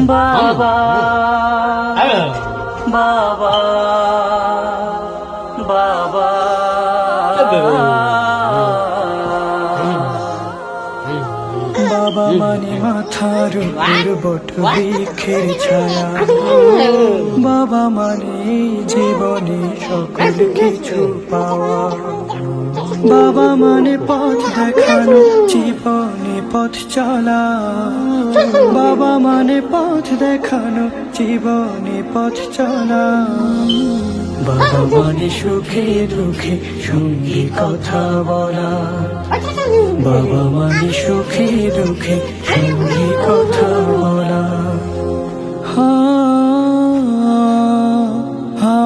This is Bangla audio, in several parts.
বাবা বাবা বাবা বাবা মানে মাথার উপর বট বৃক্ষের ছায়া, বাবা মানে জীবনে সকল কিছু পাওয়া, বাবা মানে পথ দেখানো জীবনে পথ চলা, বাবা মানে পথ দেখানো জীবনে পথ চলা, বাবা মানে সুখে দুঃখে সঙ্গী কথা বলা, বাবা মানে সুখে দুঃখে সঙ্গী কথা বলা। হা হা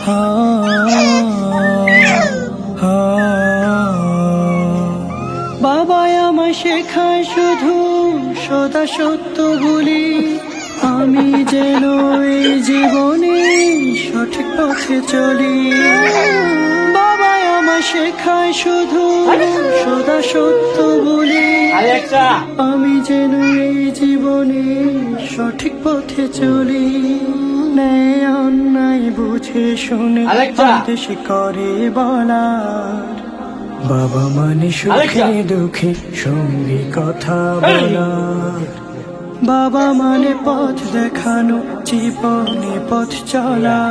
হা হা। বাবা আমায় শেখায় শুধু সদা সত্য বলি, আমি যেন এই জীবনে সঠিক পথে চলি। বাবা আমায় শেখায় শুধু সদা সত্য বলি, আমি যেন এই জীবনে সঠিক পথে চলি। ন্যায় অন্যায় বুঝে শুনে আদেশ করে বলার, বাবা মানে সুখে দুঃখে সঙ্গী কথা বলার, বাবা মানে পথ দেখানো জীবনে পথ চলা,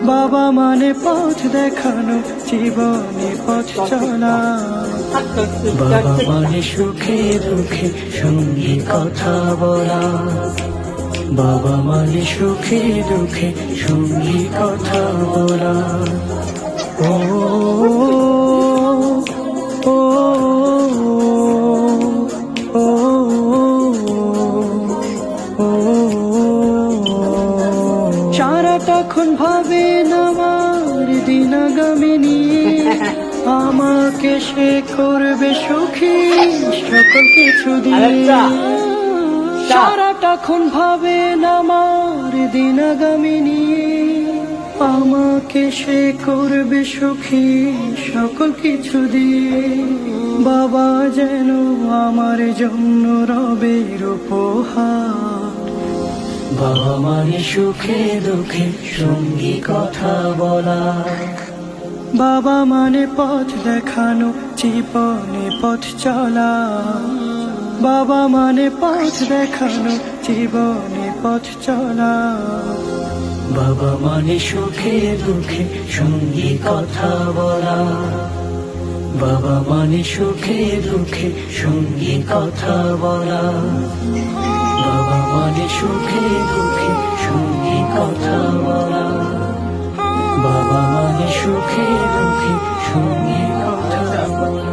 বাবা মানে পথ দেখানো জীবনে পথ চলা, বাবা মানে সুখে দুঃখে সঙ্গী কথা বলা, বাবা মানে সুখে দুঃখে সঙ্গী কথা বলা। ও ও ও ও সারাটাক্ষণ ভাবেন আমার দিনাগামী নিয়ে, আমাকে সে করবে সুখী সকল কিছু দিয়ে। সারাটাক্ষণ ভাবেন আমার দিনাগামী নিয়ে, আমাকে সে করবে সুখী সকল কিছু দিয়ে। বাবা যেন আমার জন্য রবের উপহার, বাবা মানে সুখে দুঃখে সঙ্গী কথা বলা, বাবা মানে পথ দেখানো জীবনে পথ চলা, বাবা মানে পথ দেখানো জীবনে পথ চলা, বাবা মানে সুখে দুঃখে সঙ্গী কথা বলা, বাবা মানে সুখে দুঃখে সঙ্গী কথা বলা, বাবা মানে সুখে দুঃখে সঙ্গী কথা বলা, বাবা মানে সুখে দুঃখে সঙ্গী কথা বলা।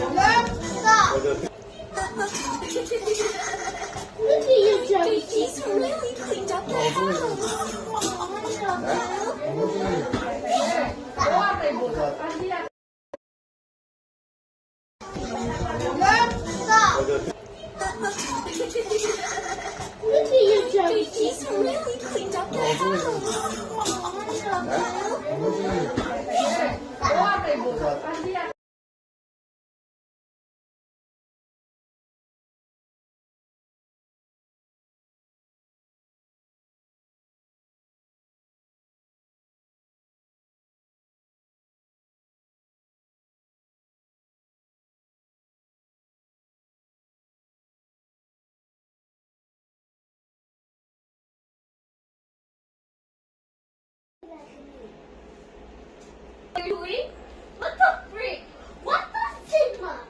Look at you, Joey. She's really cleaned up the house. Look at you, Joey. She's really cleaned up the house. What are you doing? What the freak? What the Sigma?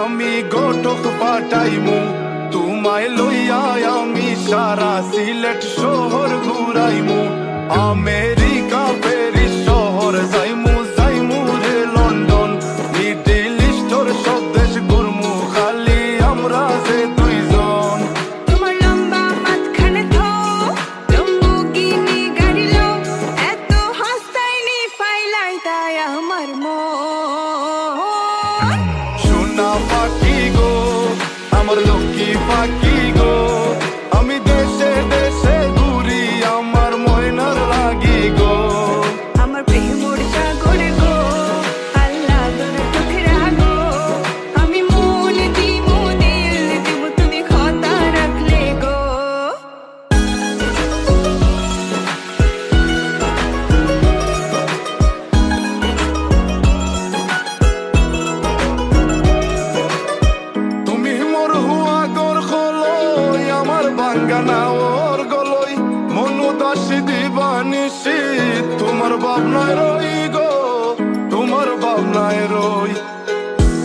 আমি গোটক পাঠাইমু তোমায় লইয়া আমি সারা সিলেট শহর ঘুরাইমু আমেরিকা প্যারিস শহর যাইমু যাইমু রে লন্ডন মিডল ইস্টর সব দেশ ঘুরমু খালি আমরা যে দুইজন তোমার লম্বা মাঝখানে থো লম্বুগিনি গাড়ি লো এত হাসতাইনি ফাইলাই তাই আমার মন সোনা পাখি গো আমার লক্ষ্মী পাখি গো আমি দেশে দেশে ঘুরি আমার ময়নার লাগি গো আমার প্রেমর সাগর গো আল্লাহ তোর চোখেরা গো আমি মন দিমু দিল দিমু তুমি কথা রাখলে গো তুমি মোর হুয়া গর খলই আমার বাঙ্গানা ওর গলই মনু দাসী দিবানিসি তোমার ভাবনায় রই গো তোমার ভাবনায় রই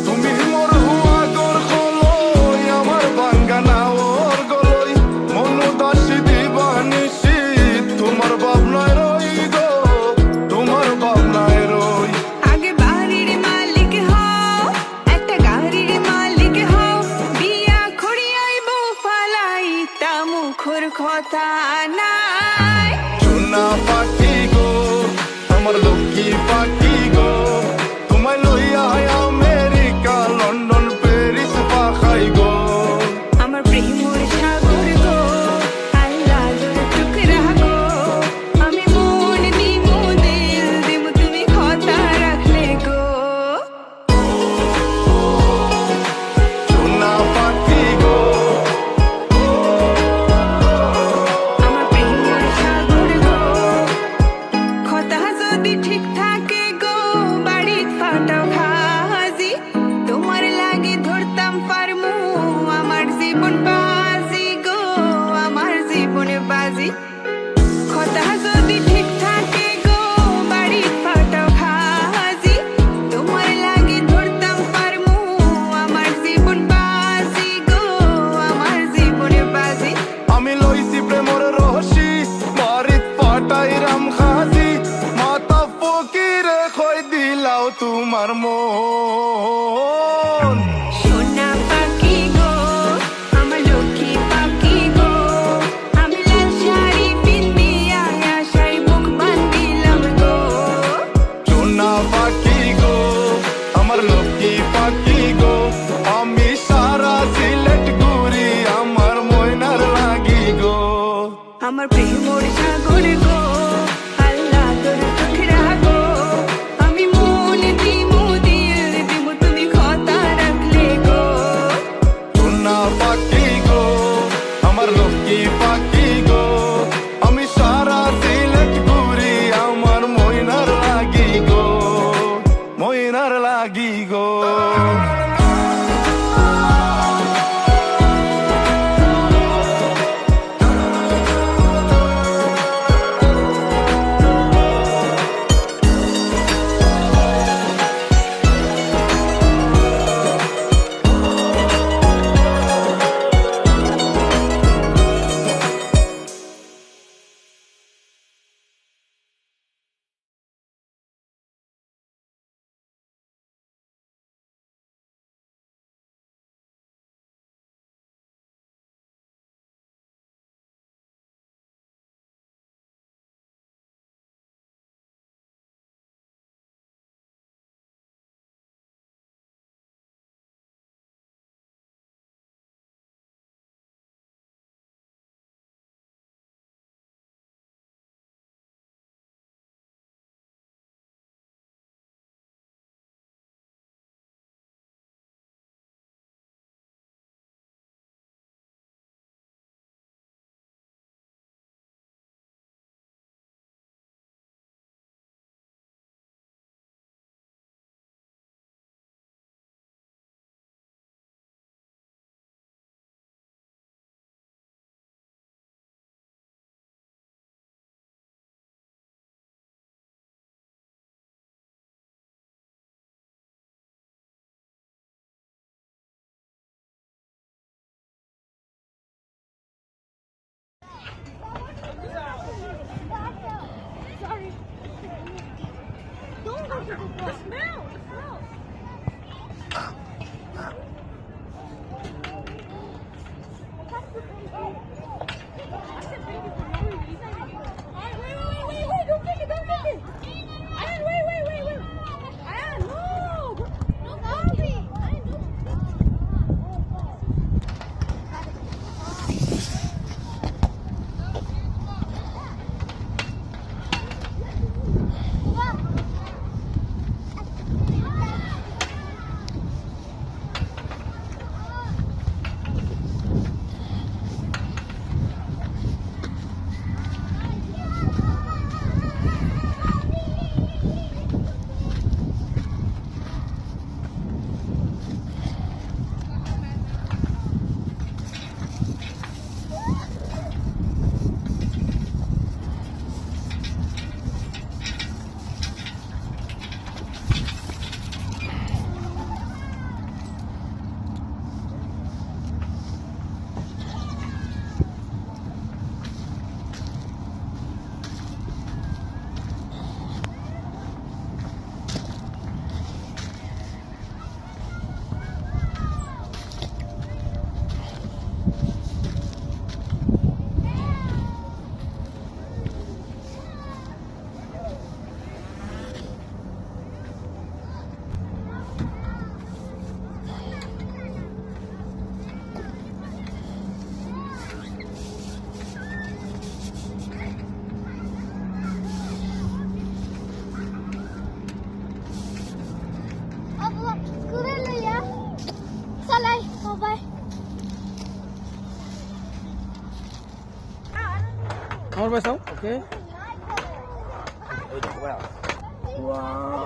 তুমি মোর হুয়া গর খলই আমার বাঙ্গানা ওর গলই মনু দাসী দিবানিসি তোমার ভাবনায় রই গো তোমার ভাবনায় রই আগে বাড়ির মালিক হও একটা গাড়ির মালিক হও বিয়া খড়িয়াইব ফালাই তা মুখর কথা নাই সোনা পাখি গো আমার লক্ষ্মী পাখি গো তোমায় লইয়া আমেরিকা লন্ডন প্যারিস পাখাই গো আমার প্রেমর সাগর গো আল্লাহ তোর টুকরা গো আমি মন দিমু দিল দিমু তুমি কথা রাখলে গো সোনা পাখি গো আমার প্রেমর সাগর গো কথা যদি ঠিক থাকে গো বাড়িত ফাটাও খাজি তোমার লাগি ধরতাম পারমু আমার জীবন বাজি গো আমার জীবন বাজি কথা যদি ঠিক থাকে গো বাড়িত ফাটাও খাজি তোমার লাগি ধরতাম পারমু আমার জীবন বাজি গো আমার জীবন বাজি আমি লইছি প্রেমর রহসি বাড়িত পাটাই রাম খাজি মাতা ফকিরে খই দিলাও তোমার মন সোনা পাখি গো আমার লক্ষ্মী পাখি গো আমি লাল শাড়ি পিন্দিয়া আশায় মুখ বান্ধিলাম গো সোনা পাখি গো আমার লক্ষ্মী পাখি গো আমি সারা সিলেট ঘুরি আমার ময়নার লাগি গো আমার প্রেমর সাগর গো আল্লাহ তোর চোখেরা গো আমি মন দিমু দিল দিমু তুমি কথা রাখলে গো সোনা পাখি গো আমার লক্ষ্মী পাখি গো আমি সারা সিলেট ঘুরি আমার ময়নার লাগি গো ময়না Abla, skurelo ya. Salay, bye. আমার বসাও ওকে ওয়াও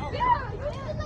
Yeah.